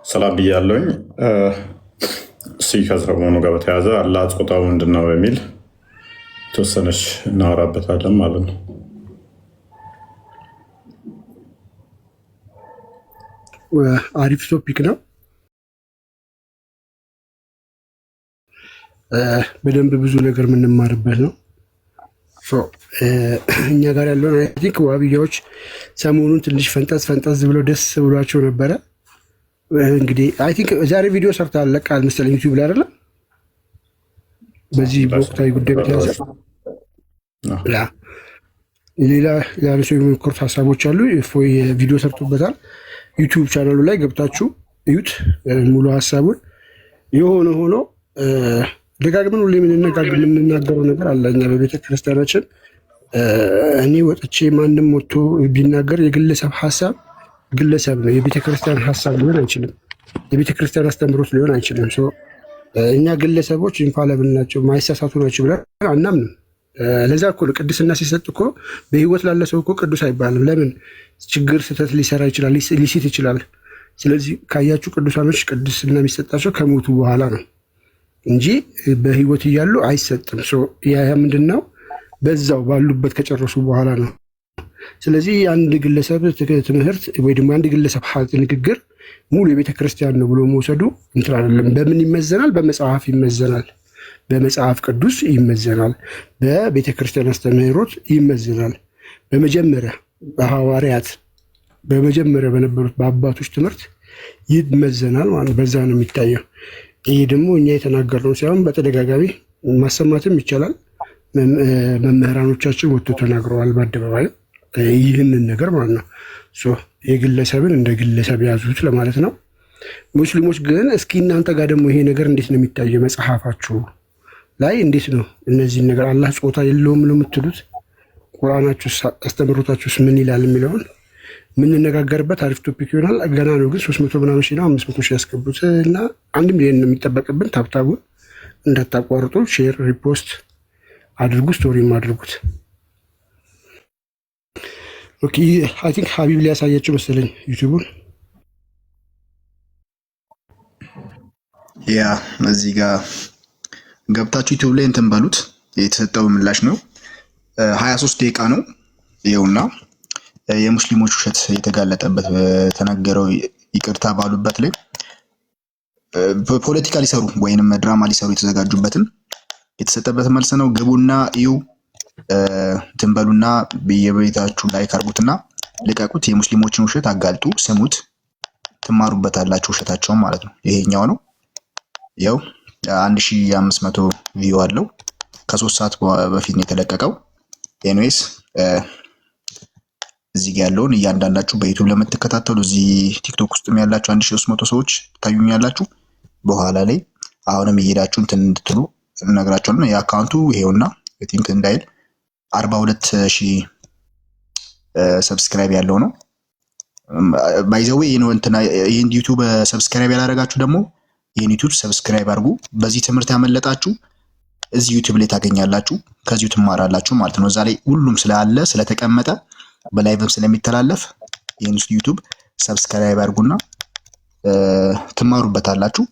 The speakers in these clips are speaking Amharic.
ሰላም ብያለሁኝ። እስኪ ከሰሞኑ ጋር በተያያዘ አላህ ጾታው ምንድን ነው በሚል የተወሰነች እናወራበታለን ማለት ነው። አሪፍ ቶፒክ ነው። በደንብ ብዙ ነገር የምንማርበት ነው። እኛ ጋር ያለውን አይ ቲንክ ዋብያዎች ሰሞኑን ትንሽ ፈንጠዝ ብለው ደስ ብሏቸው ነበረ። እንግዲህ አይ ቲንክ ዛሬ ቪዲዮ ሰርተሃል ለቃል መሰለኝ ዩቲዩብ ላይ አይደለም፣ በዚህ በወቅታዊ ጉዳይ በተያዘ ሌላ ያነሱ የሚሞክሩት ሀሳቦች አሉ። እፎይ ቪዲዮ ሰርቶበታል። ዩቲዩብ ቻናሉ ላይ ገብታችሁ እዩት ሙሉ ሀሳቡን። የሆነ ሆኖ ደጋግመን ሁሌ የምንናገረው ነገር አለ። እኛ በቤተ ክርስቲያናችን እኔ ወጥቼ ማንም ወጥቶ ቢናገር የግለሰብ ሀሳብ ግለሰብ ነው። የቤተ ክርስቲያን ሀሳብ ሊሆን አይችልም። የቤተ ክርስቲያን አስተምሮት ሊሆን አይችልም። እኛ ግለሰቦች ኢንፋለብል ናቸው ማይሳሳቱ ናቸው ብለን አናምንም። ለዛ እኮ ቅድስና ሲሰጥ እኮ በህይወት ላለ ሰው እኮ ቅዱስ አይባልም። ለምን? ችግር ስህተት ሊሰራ ይችላል፣ ሊሲት ይችላል። ስለዚህ ካያችሁ ቅዱሳኖች ቅድስና የሚሰጣቸው ከሞቱ በኋላ ነው እንጂ በህይወት እያሉ አይሰጥም። ያ ምንድን ነው? በዛው ባሉበት ከጨረሱ በኋላ ነው። ስለዚህ የአንድ ግለሰብ ትምህርት ወይ ደግሞ የአንድ ግለሰብ ንግግር ሙሉ የቤተ ክርስቲያን ነው ብሎ መውሰዱ እንትን አይደለም። በምን ይመዘናል? በመጽሐፍ ይመዘናል። በመጽሐፍ ቅዱስ ይመዘናል። በቤተ ክርስቲያን አስተምህሮት ይመዘናል። በመጀመሪያ በሐዋርያት በመጀመሪያ በነበሩት በአባቶች ትምህርት ይመዘናል ማለት በዛ ነው የሚታየው። ይህ ደግሞ እኛ የተናገርነው ሳይሆን በተደጋጋሚ ማሰማትም ይቻላል። መምህራኖቻችን ወጥቶ ተናግረዋል በአደባባይ ይህንን ነገር ማለት ነው። የግለሰብን እንደ ግለሰብ ያዙት ለማለት ነው። ሙስሊሞች ግን እስኪ እናንተ ጋር ደግሞ ይሄ ነገር እንዴት ነው የሚታየው? መጽሐፋችሁ ላይ እንዴት ነው እነዚህን ነገር አላህ ጾታ የለውም ነው የምትሉት? ቁርአናችሁ አስተምሮታችሁስ ምን ይላል የሚለውን የምንነጋገርበት አሪፍ ቶፒክ ይሆናል። ገና ነው ግን 300 ምናምን ሺህ ነው 500 ሺህ ያስገቡት እና 1 ሚሊዮን ነው የሚጠበቅብን። ታብታቡን እንዳታቋርጡ፣ ሼር ሪፖስት አድርጉ፣ ስቶሪም አድርጉት። ኦኬ አይ ቲንክ ሀቢብ ሊያሳያቸው መሰለኝ ዩቲዩቡን። ያ እዚህ ጋር ገብታችሁ ዩቲዩብ ላይ እንትን ባሉት የተሰጠው ምላሽ ነው። 23 ደቂቃ ነው ይኸውና። የሙስሊሞች ውሸት የተጋለጠበት በተነገረው ይቅርታ ባሉበት ላይ ፖለቲካ ሊሰሩ ወይንም ድራማ ሊሰሩ የተዘጋጁበትን የተሰጠበት መልስ ነው። ግቡና እዩ ትንበሉና በየቤታችሁ ላይ ካርጉትና ልቀቁት። የሙስሊሞችን ውሸት አጋልጡ፣ ስሙት፣ ትማሩበታላችሁ ውሸታቸውን ማለት ነው። ይሄኛው ነው። ያው 1500 ቪው አለው። ከ3 ሰዓት በፊት ነው የተለቀቀው። ኤኒዌይስ እዚህ ጋር ያለውን እያንዳንዳችሁ በዩቲዩብ ለምትከታተሉ እዚህ ቲክቶክ ውስጥም ያላችሁ 1300 ሰዎች ታዩኛላችሁ። በኋላ ላይ አሁንም እየሄዳችሁ እንትን እንድትሉ እነግራችኋለሁ። የአካውንቱ ይሄውና ቲንክ እንዳይል 42000 ሰብስክራይብ ያለው ነው። ባይዘዌ ይህን ዩቲዩብ ሰብስክራይብ ያላደረጋችሁ ደግሞ ይህን ዩቲዩብ ሰብስክራይብ አድርጉ። በዚህ ትምህርት ያመለጣችሁ እዚህ ዩቲዩብ ላይ ታገኛላችሁ፣ ከዚሁ ትማራላችሁ ማለት ነው። እዛ ላይ ሁሉም ስላለ ስለተቀመጠ በላይቭም ስለሚተላለፍ ይህን ዩቲዩብ ሰብስክራይብ አድርጉና ትማሩበታላችሁ።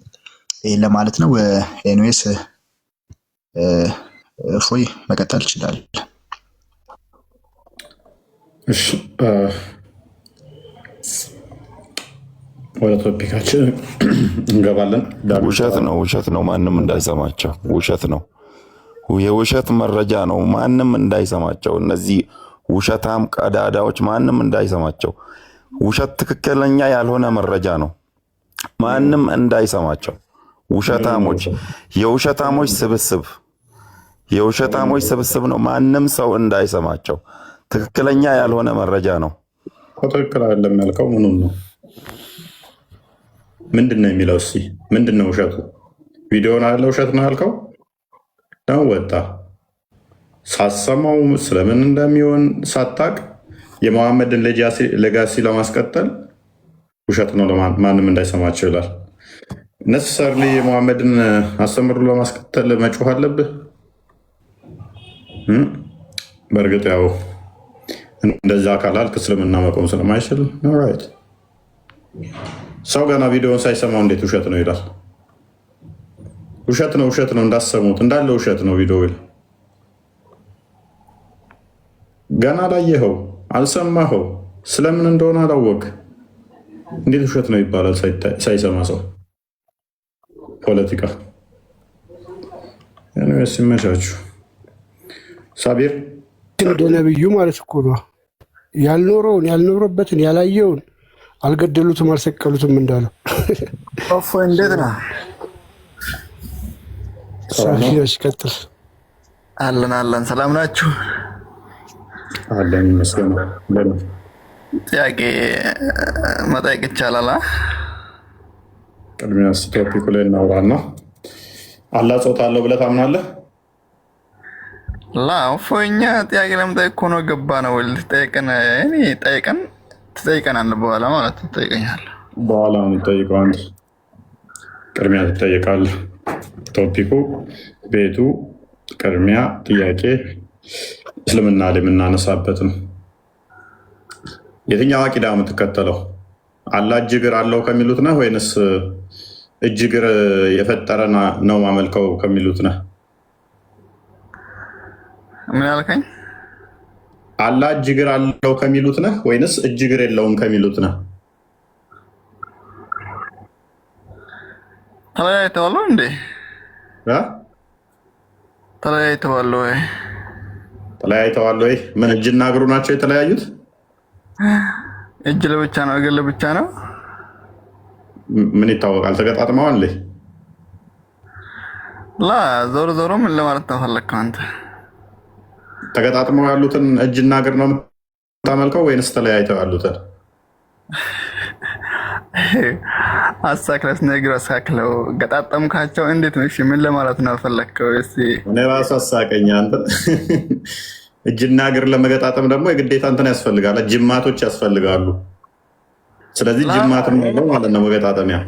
ይሄን ለማለት ነው። ኤኒዌይስ እፎይ መቀጠል ይችላል። እሺ ወደ ቶፒካችን እንገባለን። ውሸት ነው። ማንም እንዳይሰማቸው ውሸት ነው። የውሸት መረጃ ነው። ማንም እንዳይሰማቸው። እነዚህ ውሸታም ቀዳዳዎች ማንም እንዳይሰማቸው። ውሸት ትክክለኛ ያልሆነ መረጃ ነው። ማንም እንዳይሰማቸው። ውሸታሞች የውሸታሞች ስብስብ ነው። ማንም ሰው እንዳይሰማቸው። ትክክለኛ ያልሆነ መረጃ ነው። ትክክል አይደለም ያልከው ምኑን ነው? ምንድን ነው የሚለው? እስኪ ምንድን ነው ውሸቱ? ቪዲዮን አለ ውሸት ነው ያልከው ነው? ወጣ ሳሰማው ስለምን እንደሚሆን ሳታቅ የመሐመድን ሌጋሲ ለማስቀጠል ውሸት ነው ማንም እንዳይሰማቸው ይላል። ነሰሰርሊ የመሐመድን አስተምሮ ለማስቀጠል መጮህ አለብህ። በእርግጥ ያው እንደዛ ካላልክ እስልምና መቆም ስለማይችል ራይት ሰው ገና ቪዲዮን ሳይሰማው እንዴት ውሸት ነው ይላል? ውሸት ነው እንዳሰሙት እንዳለ ውሸት ነው ቪዲዮ ይላል። ገና አላየኸው፣ አልሰማኸው፣ ስለምን እንደሆነ አላወቅ እንዴት ውሸት ነው ይባላል? ሳይሰማ ሰው ፖለቲካ ሲመቻችሁ። ሳቢር እንደ ነብዩ ማለት እኮ ነው። ያልኖረውን ያልኖረበትን ያላየውን አልገደሉትም አልሰቀሉትም እንዳለው እንዴት ነው? ሲቀጥል አለን ሰላም ናችሁ? አለን ይመስገን። ጥያቄ መጠየቅ ይቻላል? ቅድሚያ ቶፒኩ ላይ እናውራና አላህ ጾታ አለው ብለህ ታምናለህ? እኛ ጥያቄ ለመጠየቅ እኮ ነው ገባ ነው ትጠይቀናለህ በኋላ ማለት ትጠይቀኛለህ። በኋላ የምትጠይቀው አንተ ቅድሚያ ትጠይቃለህ። ቶፒኩ ቤቱ ቅድሚያ ጥያቄ እስልምና ላይ የምናነሳበት ነው። የትኛው አቂዳ የምትከተለው? አላህ እጅ እግር አለው ከሚሉት ነህ ወይንስ እጅ እግር የፈጠረ ነው ማመልከው ከሚሉት ነህ? ምን ያልከኝ? አላህ እጅ እግር አለው ከሚሉት ነህ ወይንስ እጅ እግር የለውም ከሚሉት ነህ? ተለያይተዋል እንዴ? ተለያይተዋል ወይ? ተለያይተዋል ወይ? ምን እጅና እግሩ ናቸው የተለያዩት? እጅ ለብቻ ነው እግር ለብቻ ነው? ምን ይታወቃል? ተገጣጥመዋል እንዴ? ዞሮ ምን ለማለት ነው ፈለግከው አንተ? ተገጣጥመው ያሉትን እጅና እግር ነው የምታመልከው ወይንስ ተለያይተው ያሉትን? አሳክለስ ነግሮ አሳክለው ገጣጠምካቸው እንዴት ነው? እሺ ምን ለማለት ነው ፈለግከው? እኔ ራሱ አሳቀኝ አንተ። እጅና እግር ለመገጣጠም ደግሞ የግዴታ እንትን ያስፈልጋል፣ ጅማቶች ያስፈልጋሉ። ስለዚህ ጅማትም ያለው ማለት ነው መገጣጠሚያ።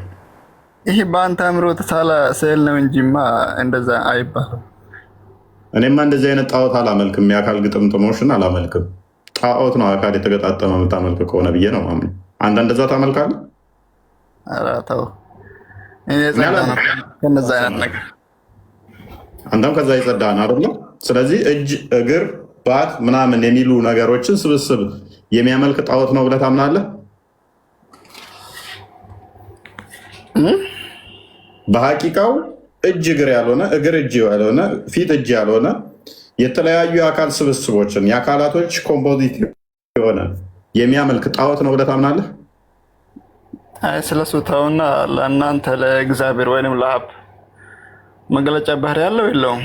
ይህ በአንተ አእምሮ ተሳለ ስዕል ነው እንጂማ እንደዛ አይባልም። እኔማ እንደዚህ አይነት ጣዖት አላመልክም፣ የአካል ግጥምጥሞሽን አላመልክም። ጣዖት ነው አካል የተገጣጠመ የምታመልክ ከሆነ ብዬ ነው ማምነው። አንተ እንደዛ ታመልካለህ? ኧረ ተው፣ ከነዛ አይነት ነገር አንተም ከዛ የጸዳህን አይደለ? ስለዚህ እጅ እግር ባት ምናምን የሚሉ ነገሮችን ስብስብ የሚያመልክ ጣዖት ነው ብለህ ታምናለህ? በሐቂቃው እጅ እግር ያልሆነ እግር እጅ ያልሆነ ፊት እጅ ያልሆነ የተለያዩ የአካል ስብስቦችን የአካላቶች ኮምፖዚት የሆነ የሚያመልክ ጣዖት ነው ብለህ ታምናለህ? አይ ስለሱ ተውና፣ ለእናንተ ለእግዚአብሔር ወይንም ለአብ መገለጫ ባህሪ ያለው የለውም?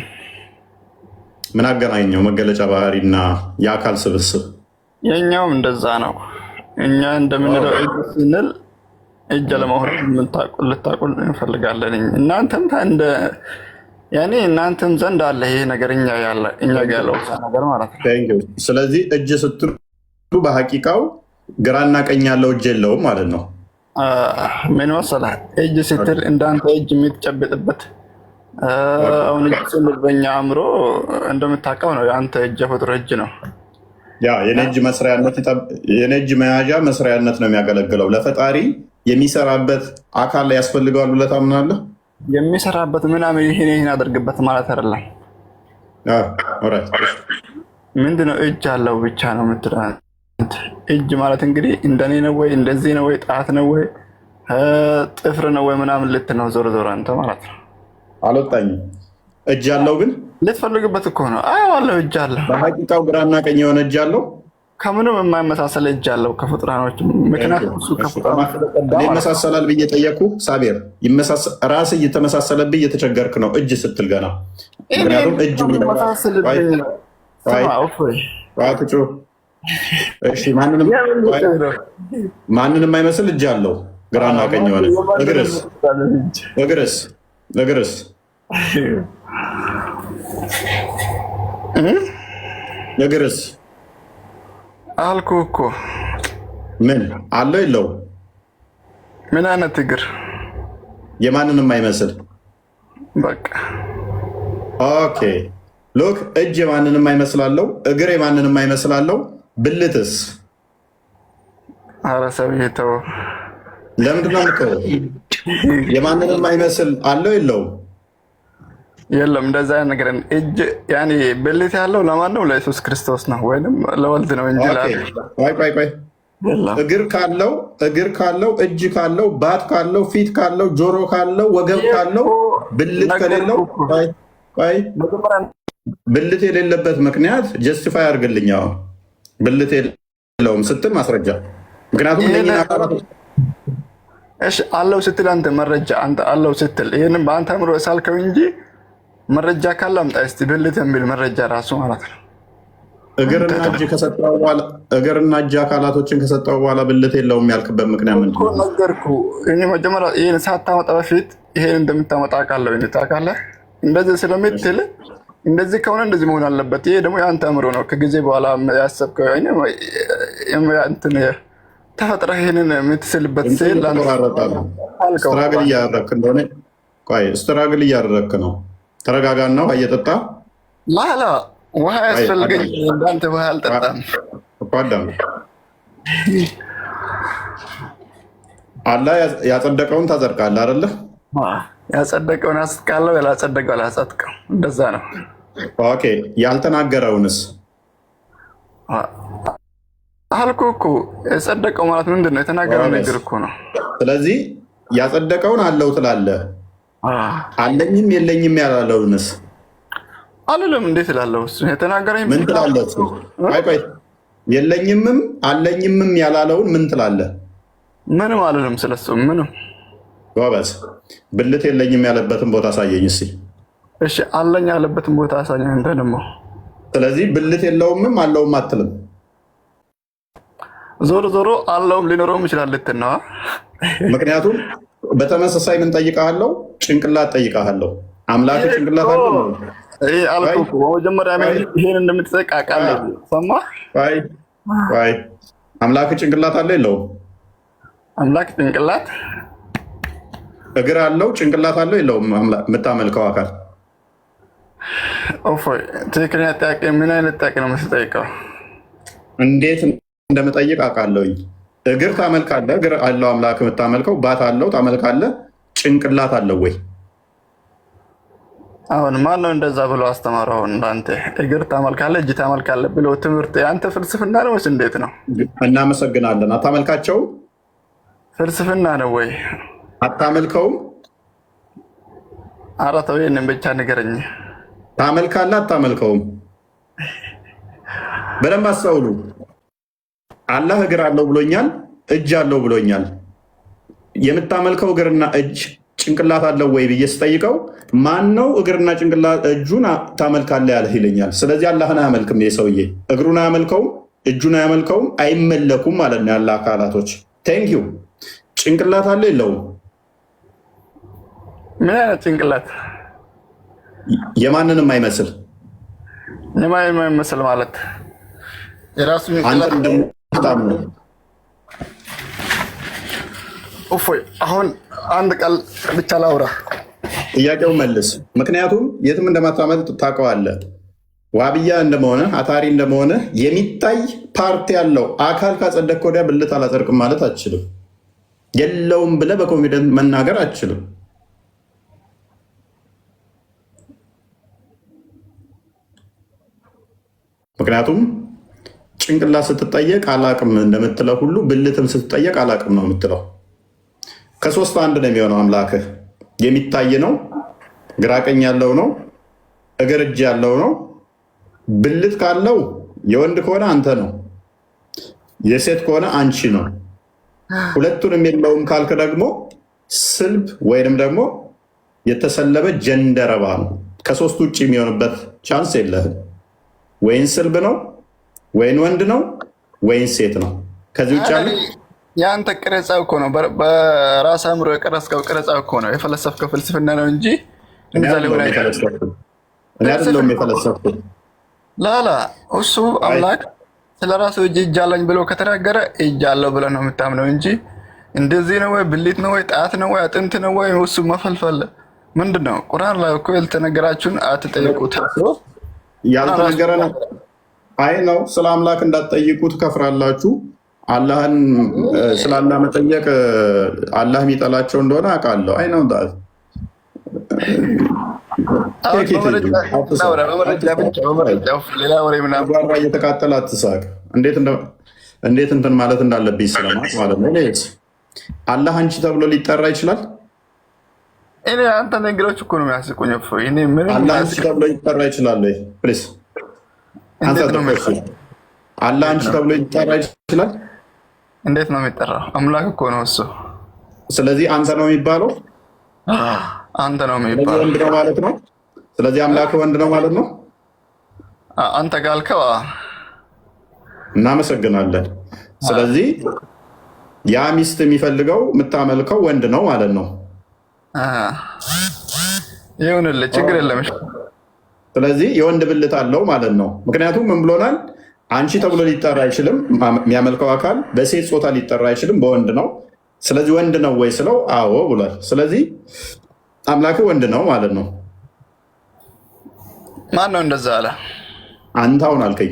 ምን አገናኘው መገለጫ ባህሪና የአካል ስብስብ? የኛውም እንደዛ ነው። እኛ እንደምንለው እጅ ስንል እጅ ለመሆን ልታቁል እንፈልጋለን። እናንተም ዘንድ አለ ይሄ ነገር እኛ ያለው ነገር ማለት ነው። ስለዚህ እጅ ስትሉ በሐቂቃው ግራና ቀኝ ያለው እጅ የለውም ማለት ነው። ምን መሰለህ እጅ ስትል እንዳንተ እጅ የምትጨብጥበት አሁን እጅ ስንል በእኛ አእምሮ እንደምታውቀው ነው። የአንተ እጅ የፍጡር እጅ ነው። ያ የኔ እጅ መያዣ መስሪያነት ነው የሚያገለግለው። ለፈጣሪ የሚሰራበት አካል ላይ ያስፈልገዋል ብለህ ታምናለህ? የሚሰራበት ምናምን ይህን አደርግበት ማለት አይደለም። ምንድነው እጅ አለው ብቻ ነው የምትለው። እጅ ማለት እንግዲህ እንደኔ ነው ወይ እንደዚህ ነው ወይ ጣት ነው ወይ ጥፍር ነው ወይ ምናምን ልትነው ዞር ዞር አንተ ማለት ነው። አልወጣኝም። እጅ አለው ግን ልትፈልግበት እኮ ነው። አለው እጅ አለው። በሐቂቃው ግራና ቀኝ የሆነ እጅ አለው። ከምንም የማይመሳሰል እጅ አለው ከፍጡራኖች። ምክንያቱም እሱ ከፍጡራኖች ይመሳሰላል ብዬ ጠየቅኩ። ሳቤር ራስህ እየተመሳሰለብህ እየተቸገርክ ነው እጅ ስትል ገና። ምክንያቱም እጅ ማንንም አይመስል እጅ አለው ግራና ቀኝ የሆነ። እግርስ እግርስ አልኩህ እኮ ምን አለው የለው? ምን አይነት እግር? የማንንም አይመስል። በቃ ኦኬ ሎክ እጅ የማንንም አይመስላለው፣ እግር የማንንም አይመስላለው። ብልትስ? ኧረ ሰውዬ ተው። ለምንድን ነው የምትተወው? የማንንም አይመስል አለው የለውም? የለም እንደዛ ነገር እጅ ያኔ ብልት ያለው ለማን ነው? ለኢየሱስ ክርስቶስ ነው ወይንም ለወልድ ነው እንጂ ቆይ እግር ካለው እጅ ካለው ባት ካለው ፊት ካለው ጆሮ ካለው ወገብ ካለው ብልት ከሌለው ብልት የሌለበት ምክንያት ጀስቲፋይ አድርግልኝ። አሁን ብልት የለውም ስትል ማስረጃ። ምክንያቱም እሺ አለው ስትል አንተ መረጃ አንተ አለው ስትል ይህንም በአንተ አምሮ ሳልከው እንጂ መረጃ ካለ አምጣ እስቲ። ብልት የሚል መረጃ ራሱ ማለት ነው። እግርና እጅ አካላቶችን ከሰጠው በኋላ ብልት የለውም ያልክበት ምክንያት ምንድን ነው? ነገርኩህ። እኔ መጀመሪያ ይህን ሳታመጣ በፊት ይሄን እንደምታመጣ አውቃለሁ። ታውቃለህ እንደዚህ ስለምትል እንደዚህ ከሆነ እንደዚህ መሆን አለበት። ይሄ ደግሞ የአንተ አእምሮ ነው። ከጊዜ በኋላ ያሰብከው ተፈጥረህ ይህንን የምትስልበት ስል ስትራግል እያደረክ እንደሆነ ስትራግል እያደረክ ነው። ተረጋጋና ውሃ እየጠጣ ላላ ውሃ ያስፈልገኝ እንዳንተ ውሃ አልጠጣም። አላህ ያጸደቀውን ታጸድቃለህ አይደለ? ያጸደቀውን አጽድቃለሁ፣ ያላጸደቀው አላጸድቅም። እንደዛ ነው። ኦኬ ያልተናገረውንስ አልኩህ እኮ። የጸደቀው ማለት ምንድን ነው? የተናገረው ነገር እኮ ነው። ስለዚህ ያጸደቀውን አለው ትላለህ። አለኝም የለኝም ያላለውንስ አልልም። እንዴት እላለሁ? እሱ የተናገረኝ ምን ትላለህ? ቆይ የለኝምም አለኝምም ያላለውን ምን ትላለህ? ምንም አልልም ስለሱ ምንም። ጎበዝ። ብልት የለኝም ያለበትን ቦታ አሳየኝ እስኪ። እሺ አለኝ ያለበትን ቦታ አሳየኝ እንደ ደግሞ። ስለዚህ ብልት የለውምም አለውም አትልም። ዞሮ ዞሮ አለውም ሊኖረውም ይችላል ልትል ነው። ምክንያቱም በተመሳሳይ ምን ጠይቃለሁ? ጭንቅላት ጠይቃለሁ። አምላክ ጭንቅላት አለው ነው አልኩህ እኮ በመጀመሪያ ይሄን እንደምትጠይቅ አውቃለሁ። ሰማህ? ቆይ አምላክ ጭንቅላት አለው የለውም? አምላክ ጭንቅላት እግር አለው ጭንቅላት አለው የለውም? የምታመልከው አካል ኦፎይ ትክክለኛ ጥያቄ። ምን አይነት ጥያቄ ነው የምትጠይቀው? እንዴት እንደምጠይቅ አውቃለሁኝ። እግር ታመልካለህ፣ እግር አለው አምላክ የምታመልከው። ባት አለው ታመልካለህ። ጭንቅላት አለው ወይ? አሁን ማን ነው እንደዛ ብሎ አስተማረው? እንዳንተ እግር ታመልካለህ እጅ ታመልካለህ ብሎ ትምህርት የአንተ ፍልስፍና ነው ወይስ እንዴት ነው? እናመሰግናለን። አታመልካቸውም? ፍልስፍና ነው ወይ? አታመልከውም? ኧረ ተው ይሄንን ብቻ ንገረኝ። ታመልካለህ አታመልከውም? በደንብ አስተውሉ። አላህ እግር አለው ብሎኛል፣ እጅ አለው ብሎኛል። የምታመልከው እግርና እጅ ጭንቅላት አለው ወይ ብዬ ስጠይቀው ማን ነው እግርና ጭንቅላት እጁን ታመልካለህ ያለህ ይለኛል። ስለዚህ አላህን አያመልክም። የሰውዬ እግሩን አያመልከውም፣ እጁን አያመልከውም፣ አይመለኩም ማለት ነው ያለ አካላቶች። ቴንኪው። ጭንቅላት አለ የለውም? ምን አይነት ጭንቅላት? የማንንም አይመስል። የማንንም አይመስል ማለት የራሱ ጭንቅላት ነው። እፎይ አሁን አንድ ቃል ብቻ ላውራ። ጥያቄው መልስ። ምክንያቱም የትም እንደማታመልጥ ታውቀዋለህ። ዋብያ እንደመሆነ አታሪ እንደመሆነ የሚታይ ፓርቲ ያለው አካል ካጸደቅ ወዲያ ብልት አላጸድቅም ማለት አችልም። የለውም ብለህ በኮንፊደንስ መናገር አችልም። ምክንያቱም ጭንቅላት ስትጠየቅ አላቅም እንደምትለው ሁሉ ብልትም ስትጠየቅ አላቅም ነው የምትለው። ከሶስት አንድ ነው የሚሆነው። አምላክህ የሚታይ ነው፣ ግራቀኝ ያለው ነው፣ እግር እጅ ያለው ነው። ብልት ካለው የወንድ ከሆነ አንተ ነው፣ የሴት ከሆነ አንቺ ነው። ሁለቱንም የለውም ካልክ ደግሞ ስልብ ወይንም ደግሞ የተሰለበ ጀንደረባ ነው። ከሶስት ውጭ የሚሆንበት ቻንስ የለህም። ወይን ስልብ ነው፣ ወይን ወንድ ነው፣ ወይን ሴት ነው። ከዚህ ውጭ ያለ የአንተ ቅረጻ እኮ ነው። በራስ አእምሮ የቀረስከው ቅረጻ እኮ ነው። የፈለሰፍከው ፍልስፍና ነው እንጂ እኔ አይደለሁም የፈለሰፍኩት። ላላ እሱ አምላክ ስለራሱ እጅ አለኝ ብሎ ከተናገረ እጅ አለው ብለህ ነው የምታምነው እንጂ እንደዚህ ነው ወይ ብልት ነው ወይ ጣት ነው ወይ አጥንት ነው ወይ እሱ መፈልፈል ምንድን ነው? ቁርአን ላይ እኮ ያልተነገራችሁን አትጠይቁት ያልተነገረ ነው። አይ ነው ስለ አምላክ እንዳትጠይቁ ትከፍራላችሁ። አላህን ስለ አላህ መጠየቅ አላህ የሚጠላቸው እንደሆነ አውቃለሁ። አይ ነው እየተቃጠለ አትሳቅ። እንዴት እንትን ማለት እንዳለብኝ ስለማት ማለት ነው። አላህ አንቺ ተብሎ ሊጠራ ይችላል? እኔ አንተ ነገሮች እኮ ነው የሚያስቁኝ። አላህ አንቺ ተብሎ ሊጠራ ይችላል ወይ? ፕሊዝ አላህ አንቺ ተብሎ ሊጠራ ይችላል? እንዴት ነው የሚጠራው? አምላክ እኮ ነው እሱ። ስለዚህ አንተ ነው የሚባለው? አንተ ነው የሚባለው ወንድ ነው ማለት ነው። ስለዚህ አምላክ ወንድ ነው ማለት ነው። አንተ ጋልከው እናመሰግናለን። ስለዚህ ያ ሚስት የሚፈልገው የምታመልከው ወንድ ነው ማለት ነው። ይሁንልህ፣ ችግር የለም። ስለዚህ የወንድ ብልት አለው ማለት ነው። ምክንያቱም ምን ብሎናል? አንቺ ተብሎ ሊጠራ አይችልም። የሚያመልከው አካል በሴት ጾታ ሊጠራ አይችልም፣ በወንድ ነው። ስለዚህ ወንድ ነው ወይ ስለው አዎ ብሏል። ስለዚህ አምላክ ወንድ ነው ማለት ነው። ማን ነው እንደዛ አለ? አንተ አሁን አልከኝ።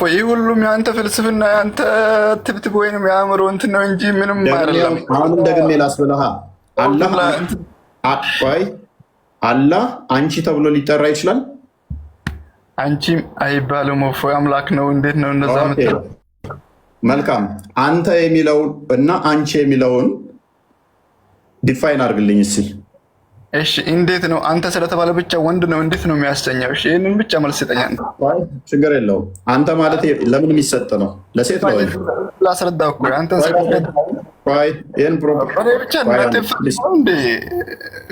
ይህ ሁሉም የአንተ ፍልስፍና የአንተ ትብትብ ወይም የአእምሮ እንትን ነው እንጂ ምንም አይደለም። አሁንም ደግሜ ላስብልሃ፣ አላህ አንቺ ተብሎ ሊጠራ ይችላል? አንቺ አይባልም። አምላክ ነው። እንዴት ነው እንደዛ ምትለው? መልካም። አንተ የሚለውን እና አንቺ የሚለውን ዲፋይን አድርግልኝ እስኪ። እሺ፣ እንዴት ነው አንተ ስለተባለ ብቻ ወንድ ነው እንዴት ነው የሚያሰኘው? እሺ፣ ይህንን ብቻ መልስ ይጠኛል። ችግር የለውም። አንተ ማለት ለምን የሚሰጥ ነው? ለሴት ነው ላስረዳ እኮ አንተን ብቻ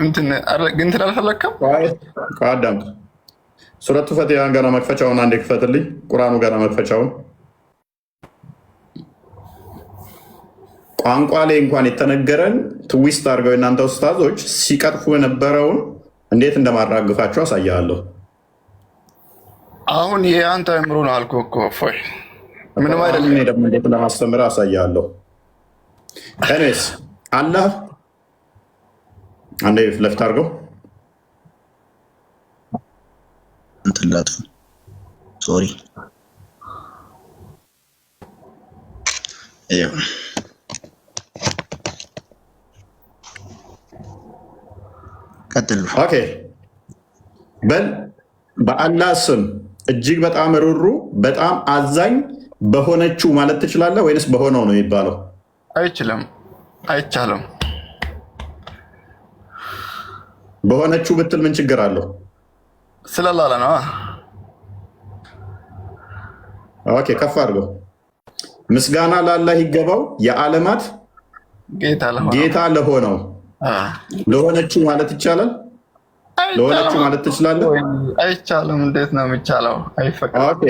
እንትን አልፈለግከም። አዳምጥ። ሱረቱ ፈቲሃን ገና መክፈቻውን አንዴ ክፈትልኝ። ቁርአኑ ገና መክፈቻውን ቋንቋ ላይ እንኳን የተነገረን ትዊስት አድርገው የእናንተ ኡስታዞች ሲቀጥፉ የነበረውን እንዴት እንደማራግፋቸው አሳያለሁ። አሁን ይሄ አንተ አእምሮ ነው አልኩህ እኮ እፎይ፣ ምንም አይደለም። ደግሞ እንዴት ለማስተምር አሳያለሁ። እኔስ አላህ አንዴ ለፍት አድርገው እንትላጥፉ ሶሪ ቀጥሉ። ኦኬ በል በአላህ ስም እጅግ በጣም ሩሩ በጣም አዛኝ በሆነችው ማለት ትችላለህ ወይንስ በሆነው ነው የሚባለው? አይችልም፣ አይቻልም። በሆነችው ብትል ምን ችግር አለው? ስለላለ ነው። ኦኬ ከፍ አድርገው። ምስጋና ለአላህ ይገባው የዓለማት ጌታ ለሆነው ለሆነችው ማለት ይቻላል? ለሆነችው ማለት ትችላለህ? አይቻልም። እንዴት ነው የሚቻለው? አይፈቀድም። ኦኬ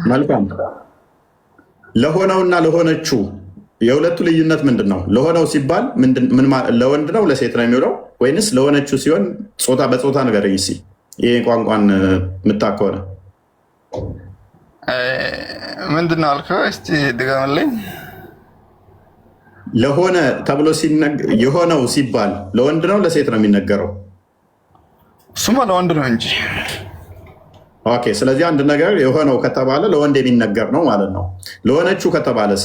መልካም። ለሆነውና ለሆነችው የሁለቱ ልዩነት ምንድን ነው? ለሆነው ሲባል ለወንድ ነው ለሴት ነው የሚውለው ወይንስ ለሆነችው ሲሆን ጾታ በጾታ ንገረኝ እስኪ። ይሄ ቋንቋን የምታከሆነ ምንድን ነው አልከው? እስኪ ድገምልኝ። ለሆነ ተብሎ የሆነው ሲባል ለወንድ ነው ለሴት ነው የሚነገረው? እሱማ ለወንድ ነው እንጂ። ኦኬ ስለዚህ አንድ ነገር የሆነው ከተባለ ለወንድ የሚነገር ነው ማለት ነው። ለሆነችው ከተባለስ?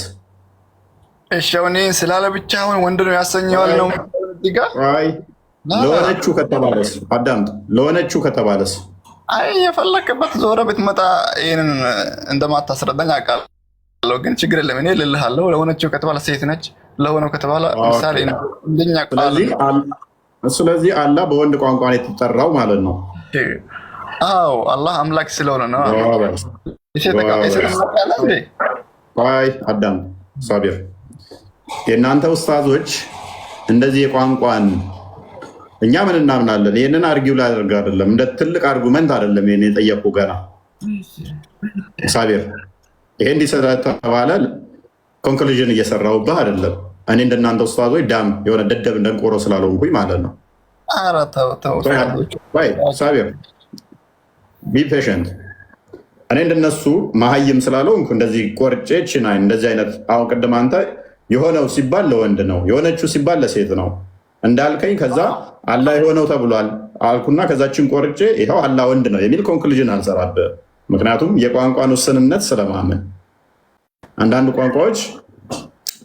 እሺ አሁን ስላለ ብቻ አሁን ወንድ ነው ያሰኘዋል ነው። ለሆነችው ከተባለስ? አዳምጥ። ለሆነችው ከተባለስ? አይ የፈለክበት ዞረ ብትመጣ ይህንን እንደማታስረዳኝ አውቃለሁ፣ ግን ችግር የለም። እኔ ልልሃለሁ። ለሆነችው ከተባለ ሴት ነች፣ ለሆነው ከተባለ ምሳሌ እንደኛ ቃል። ስለዚህ አላህ በወንድ ቋንቋ ነው የተጠራው ማለት ነው። አዎ አላህ አምላክ ስለሆነ ነው። አዳም ሳቢር፣ የእናንተ ኡስታዞች እንደዚህ የቋንቋን እኛ ምን እናምናለን? ይህንን አርጊው ላደርግ አይደለም፣ እንደ ትልቅ አርጉመንት አይደለም። ይህን የጠየቁ ገና ሳቢር፣ ይሄ እንዲሰራ ተባለ ኮንክሉዥን እየሰራሁብህ አይደለም። እኔ እንደናንተ ኡስታዞች ዳም የሆነ ደደብ እንደንቆሮ ስላልሆንኩኝ ማለት ነው። ሳቢር ቢ ፔሽንት። እኔ እንደነሱ መሀይም ስላልሆንኩ እንደዚህ ቆርጬ ችናይ እንደዚህ አይነት አሁን ቅድም አንተ የሆነው ሲባል ለወንድ ነው የሆነችው ሲባል ለሴት ነው እንዳልከኝ፣ ከዛ አላህ የሆነው ተብሏል አልኩና ከዛችን ቆርጬ ይኸው አላህ ወንድ ነው የሚል ኮንክሉዥን አልሰራብህ። ምክንያቱም የቋንቋን ውስንነት ስለማመን አንዳንድ ቋንቋዎች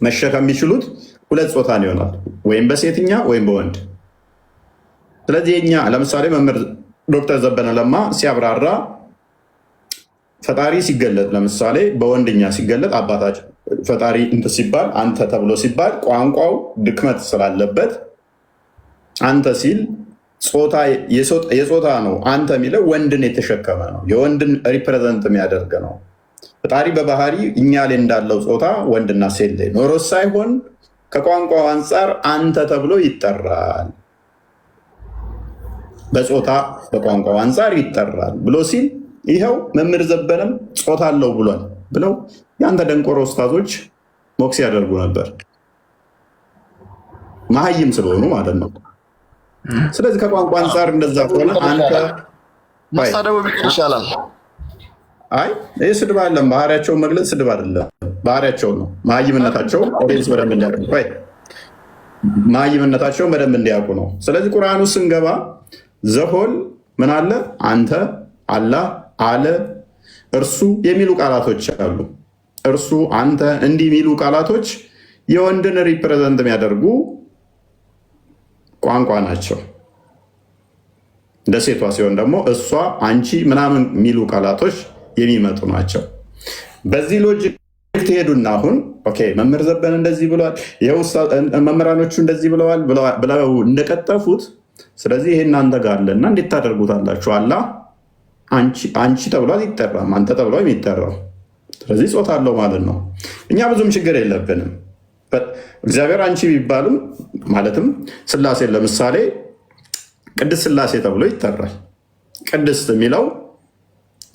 መሸከም የሚችሉት ሁለት ጾታን ይሆናል፣ ወይም በሴትኛ ወይም በወንድ። ስለዚህ የኛ ለምሳሌ መምህር ዶክተር ዘበነ ለማ ሲያብራራ ፈጣሪ ሲገለጥ ለምሳሌ በወንድኛ ሲገለጥ አባታችን ፈጣሪ እንትን ሲባል አንተ ተብሎ ሲባል ቋንቋው ድክመት ስላለበት አንተ ሲል የጾታ ነው። አንተ የሚለው ወንድን የተሸከመ ነው፣ የወንድን ሪፕሬዘንት የሚያደርግ ነው። ፈጣሪ በባህሪ እኛ ላይ እንዳለው ጾታ ወንድና ሴት ላይ ኖሮ ሳይሆን ከቋንቋው አንጻር አንተ ተብሎ ይጠራል፣ በጾታ በቋንቋው አንጻር ይጠራል ብሎ ሲል ይኸው መምህር ዘበነም ጾታ አለው ብሏል ብለው የአንተ ደንቆሮ ኡስታዞች ሞክስ ያደርጉ ነበር፣ መሀይም ስለሆኑ ማለት ነው። ስለዚህ ከቋንቋ አንጻር እንደዛ ከሆነ አንተ መሳደቡ ይሻላል። አይ ይህ ስድብ አይደለም፣ ባህሪያቸውን መግለጽ ስድብ አይደለም፣ ባህሪያቸውን ነው። መሀይምነታቸውን ኦዲየንስ በደንብ እንዲያውቁ መሀይምነታቸውን በደንብ እንዲያውቁ ነው። ስለዚህ ቁርአኑ ስንገባ ዘሆል ምን አለ? አንተ፣ አላህ፣ አለ፣ እርሱ የሚሉ ቃላቶች አሉ። እርሱ፣ አንተ እንዲህ የሚሉ ቃላቶች የወንድን ሪፕሬዘንት የሚያደርጉ ቋንቋ ናቸው። እንደ ሴቷ ሲሆን ደግሞ እሷ፣ አንቺ ምናምን የሚሉ ቃላቶች የሚመጡ ናቸው። በዚህ ሎጂክ ትሄዱና አሁን ኦኬ መምህር ዘበነ እንደዚህ ብለዋል፣ መምህራኖቹ እንደዚህ ብለዋል ብለው እንደቀጠፉት፣ ስለዚህ ይሄ እናንተ ጋር አለና እንዴት ታደርጉታላችሁ? አላህ አንቺ ተብሏል ይጠራም፣ አንተ ተብሏል የሚጠራው። ስለዚህ ጾታ አለው ማለት ነው። እኛ ብዙም ችግር የለብንም። እግዚአብሔር አንቺ ቢባልም ማለትም ስላሴ ለምሳሌ ቅድስት ስላሴ ተብሎ ይጠራል። ቅድስት የሚለው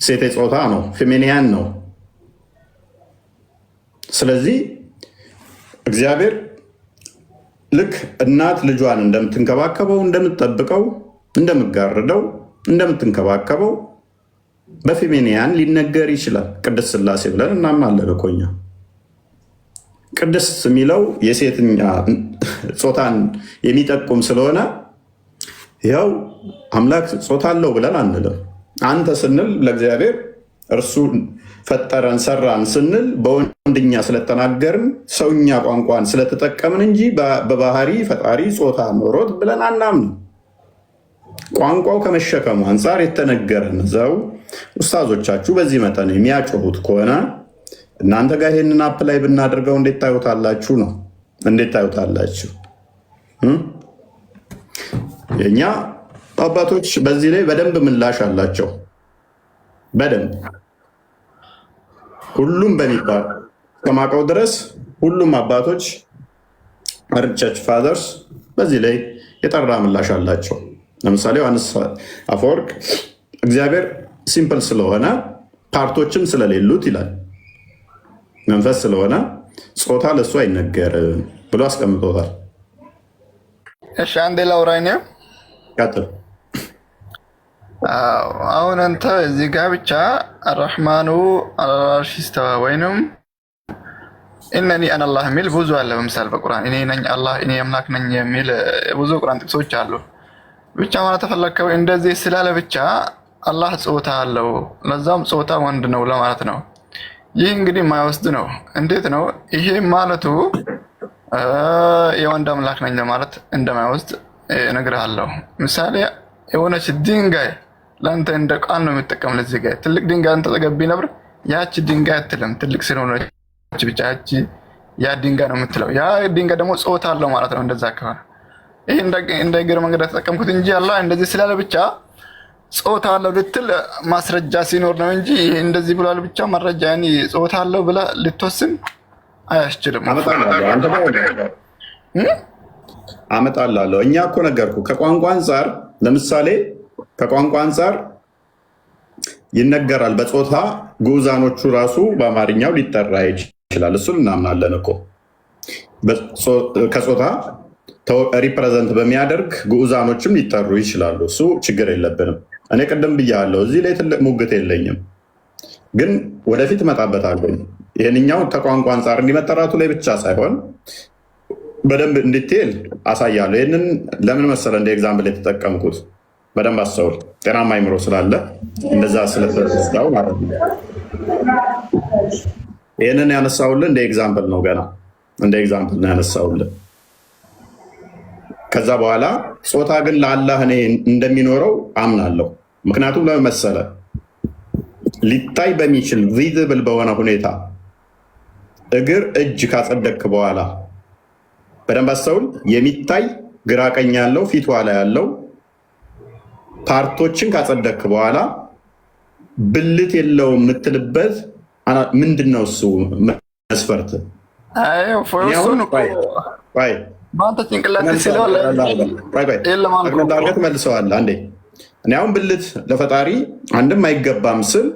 ሴት ጾታ ነው፣ ፌሚኒያን ነው። ስለዚህ እግዚአብሔር ልክ እናት ልጇን እንደምትንከባከበው፣ እንደምትጠብቀው፣ እንደምትጋርደው፣ እንደምትንከባከበው በፌሚኒያን ሊነገር ይችላል። ቅድስት ስላሴ ብለን እናምናለን እኮ እኛ። ቅድስት የሚለው የሴትኛ ጾታን የሚጠቁም ስለሆነ ያው አምላክ ጾታ አለው ብለን አንልም። አንተ ስንል ለእግዚአብሔር እርሱ ፈጠረን ሰራን ስንል በወንድኛ ስለተናገርን ሰውኛ ቋንቋን ስለተጠቀምን እንጂ በባህሪ ፈጣሪ ጾታ ኖሮት ብለን አናምን። ቋንቋው ከመሸከሙ አንጻር የተነገረን ዘው ኡስታዞቻችሁ በዚህ መጠን የሚያጮሁት ከሆነ እናንተ ጋር ይሄንን አፕ ላይ ብናደርገው እንዴት ታዩታላችሁ ነው? እንዴት ታዩታላችሁ? የኛ አባቶች በዚህ ላይ በደንብ ምላሽ አላቸው። በደንብ ሁሉም በሚባል ከማውቀው ድረስ ሁሉም አባቶች ቸርች ፋዘርስ በዚህ ላይ የጠራ ምላሽ አላቸው። ለምሳሌ ዮሐንስ አፈወርቅ እግዚአብሔር ሲምፕል ስለሆነ ፓርቶችም ስለሌሉት ይላል፣ መንፈስ ስለሆነ ጾታ ለእሱ አይነገርም ብሎ አስቀምጦታል። እሺ አንዴ ላውራኝ ነው። ቀጥል። አሁን አንተ እዚህ ጋር ብቻ አርሕማኑ አልዓርሽ ኢስተዋ ወይንም እነኒ አነ አላህ የሚል ብዙ አለ። በምሳሌ በቁርአን እኔ ነኝ አላህ እኔ አምላክ ነኝ የሚል ብዙ ቁርአን ጥቅሶች አሉ። ብቻ ማለት ተፈለከው እንደዚህ ስላለ ብቻ አላህ ጾታ አለው ለዛም ጾታ ወንድ ነው ለማለት ነው። ይህ እንግዲህ የማይወስድ ነው። እንዴት ነው ይሄ ማለቱ? የወንድ አምላክ ነኝ ለማለት እንደማይወስድ እነግርሃለሁ። ምሳሌ የሆነች ድንጋይ ለአንተ እንደ ቃል ነው የምጠቀም። ለዚህ ጋር ትልቅ ድንጋይ አንተ ተገቢ ነበር፣ ያቺ ድንጋይ አትልም። ትልቅ ስለሆነች ብቻ ያ ድንጋይ ነው የምትለው። ያ ድንጋይ ደግሞ ጾታ አለው ማለት ነው። እንደዛ ከሆነ ይህ እንደ እግር መንገድ ተጠቀምኩት እንጂ አላህ እንደዚህ ስላለ ብቻ ጾታ አለው ልትል ማስረጃ ሲኖር ነው እንጂ ይሄ እንደዚህ ብሏል ብቻ መረጃ ያኔ ጾታ አለው ብለህ ልትወስን አያስችልም። አመጣላለሁ። እኛ እኮ ነገርኩ ከቋንቋ አንጻር ለምሳሌ ከቋንቋ አንጻር ይነገራል። በጾታ ጉዛኖቹ ራሱ በአማርኛው ሊጠራ ይችላል። እሱን እናምናለን እኮ ከጾታ ሪፕሬዘንት በሚያደርግ ጉዛኖችም ሊጠሩ ይችላሉ። እሱ ችግር የለብንም። እኔ ቅድም ብያለሁ፣ እዚህ ላይ ትልቅ ሙግት የለኝም፣ ግን ወደፊት እመጣበታለሁ። ይህንኛው ከቋንቋ አንጻር እንዲመጠራቱ ላይ ብቻ ሳይሆን በደንብ እንዲቴል አሳያለሁ። ይህንን ለምን መሰለ እንደ ኤግዛምፕል የተጠቀምኩት፣ በደንብ አስተውል። ጤናማ አይምሮ ስላለ እንደዛ ስለተስዳው ማለት ነው። ይህንን ያነሳውልን እንደ ኤግዛምፕል ነው፣ ገና እንደ ኤግዛምፕል ነው ያነሳውልን። ከዛ በኋላ ጾታ ግን ለአላህ እኔ እንደሚኖረው አምናለሁ። ምክንያቱም ለመሰለ ሊታይ በሚችል ቪዚብል በሆነ ሁኔታ እግር እጅ ካጸደቅክ በኋላ በደንብ አስተውል። የሚታይ ግራ ቀኝ ያለው ፊቷ ላይ ያለው ፓርቶችን ካጸደቅክ በኋላ ብልት የለውም የምትልበት ምንድን ነው? እሱ መስፈርት በአንተ ጭንቅላት ስለሆነ መልሰዋል። አንዴ እኔ አሁን ብልት ለፈጣሪ አንድም አይገባም ስል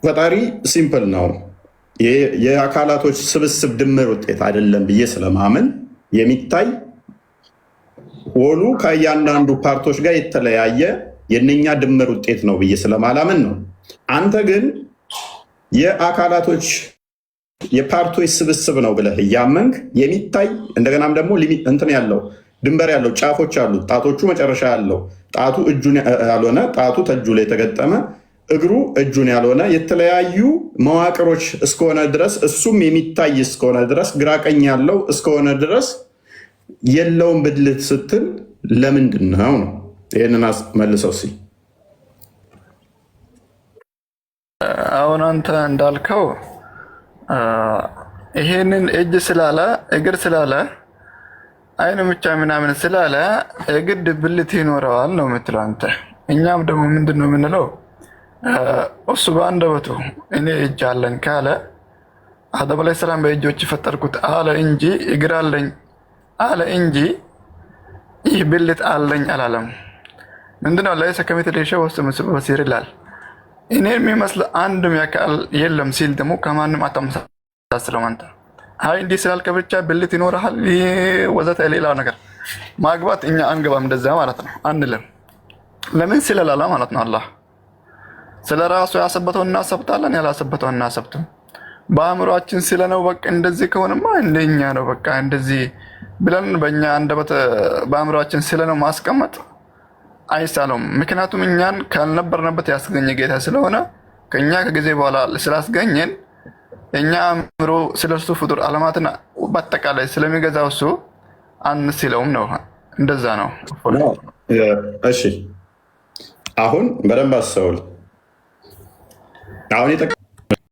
ፈጣሪ ሲምፕል ነው የአካላቶች ስብስብ ድምር ውጤት አይደለም ብዬ ስለማምን የሚታይ ወሉ ከእያንዳንዱ ፓርቶች ጋር የተለያየ የእነኛ ድምር ውጤት ነው ብዬ ስለማላምን ነው። አንተ ግን የአካላቶች የፓርቶች ስብስብ ነው ብለህ እያመንክ የሚታይ እንደገናም ደግሞ እንትን ያለው ድንበር ያለው ጫፎች አሉት። ጣቶቹ መጨረሻ ያለው ጣቱ እጁን ያልሆነ ጣቱ ተእጁ ላይ የተገጠመ እግሩ እጁን ያልሆነ የተለያዩ መዋቅሮች እስከሆነ ድረስ እሱም የሚታይ እስከሆነ ድረስ ግራቀኝ ያለው እስከሆነ ድረስ የለውም ብልት ስትል ለምንድን ነው ነው? ይህንን መልሰው ሲ አሁን አንተ እንዳልከው ይሄንን እጅ ስላለ እግር ስላለ አይን ብቻ ምናምን ስላለ የግድ ብልት ይኖረዋል ነው የምትለው አንተ። እኛም ደግሞ ምንድን ነው የምንለው? እሱ በአንደበቱ እኔ እጅ አለኝ ካለ አደም ዓለይሂ ሰላም በእጆች ፈጠርኩት አለ እንጂ እግር አለኝ አለ እንጂ ይህ ብልት አለኝ አላለም። ምንድነው ለይሰ ከሚስሊሂ ሸይኡን ወሁወ ሰሚዑል በሲር ይላል። እኔ የሚመስል አንድም ያካል የለም ሲል ደግሞ ከማንም አታመሳስለው አንተ። አይ እንዲህ ስላልክ ብቻ ብልት ይኖርሃል ወዘተ ሌላው ነገር ማግባት እኛ አንገባም፣ እንደዛ ማለት ነው አንልም። ለምን ስለላላ ማለት ነው። አላህ ስለ ራሱ ያሰበተው እናሰብታለን፣ ያላሰበተው እናሰብትም። በአእምሯችን ስለነው በቃ እንደዚህ ከሆነማ እንደኛ ነው በቃ እንደዚህ ብለን በእኛ አንደበት በአእምሯችን ስለነው ማስቀመጥ አይሳለውም። ምክንያቱም እኛን ካልነበርንበት ያስገኘ ጌታ ስለሆነ ከኛ ከጊዜ በኋላ ስላስገኘን እኛ አእምሮ ስለሱ ፍጡር ዓለማትን በአጠቃላይ ስለሚገዛው እሱ አንስለውም ነው። እንደዛ ነው። እሺ አሁን በደንብ አስተውል። አሁን